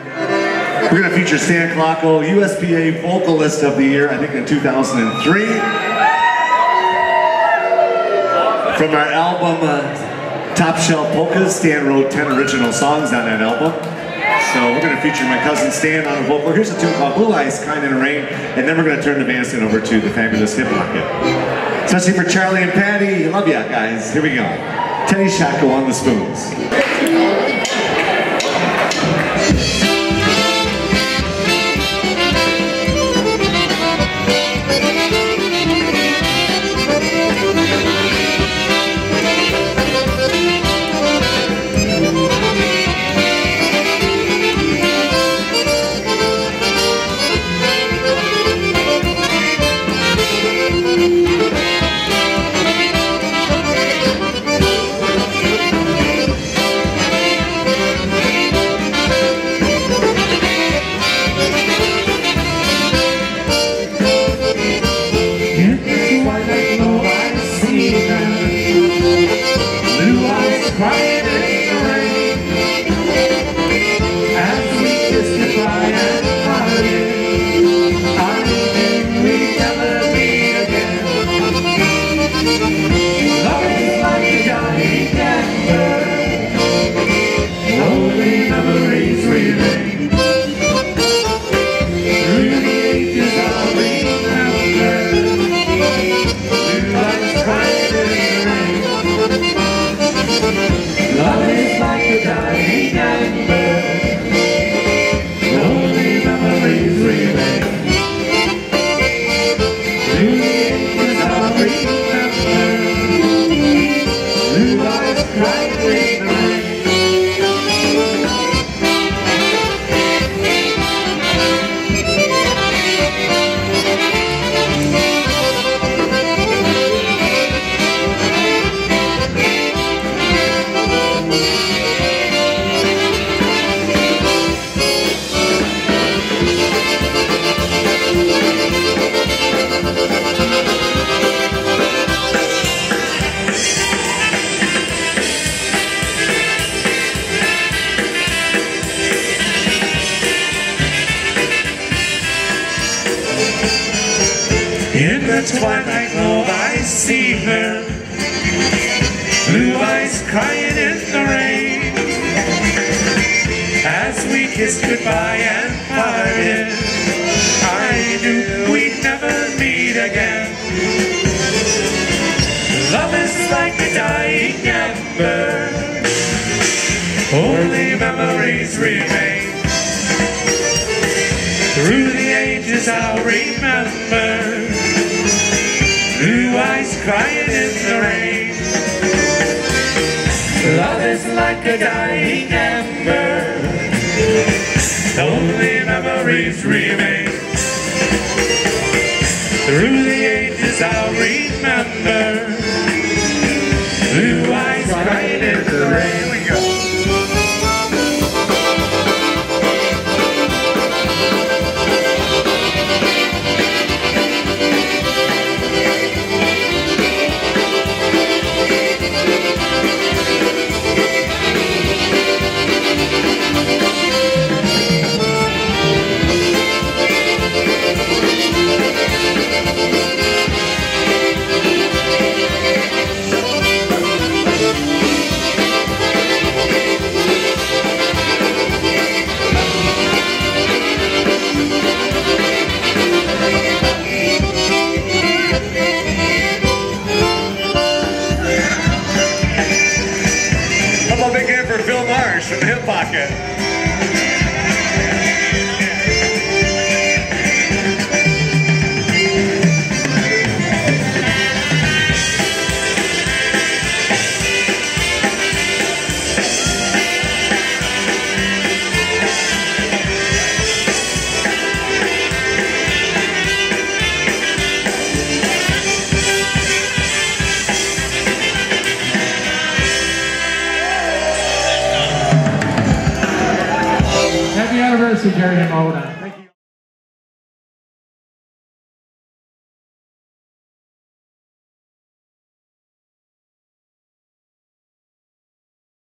We're going to feature Stan Klocko, USPA Vocalist of the Year, I think in 2003. From our album, Top Shelf Polkas, Stan wrote 10 original songs on that album. So we're going to feature my cousin Stan on the vocal. Here's a tune called Blue Eyes, Kind in the Rain, and then we're going to turn the bandstand over to the fabulous Hip Pocket. Especially for Charlie and Patty. Love ya, guys. Here we go. Teddy Shacko on the spoons. Crying in the rain, as we kiss goodbye and parted, I knew we'd never meet again. Love is like a dying ember, only memories remain. Through the ages I'll remember, blue eyes crying in the rain. Love is like a dying ember, only memories remain. Through the ages I'll remember, blue eyes crying in the rain. In the twilight glow I see her, blue eyes crying in the rain. As we kissed goodbye and parted, I knew we'd never meet again. Love is like a dying ember, only memories remain. Through the ages I'll remember, blue eyes crying in the rain. Love is like a dying ember, only memories remain. Through the ages I'll remember, blue eyes crying in the rain. Here we go. From the Hip Pocket. Happy anniversary, Gerry and Mona.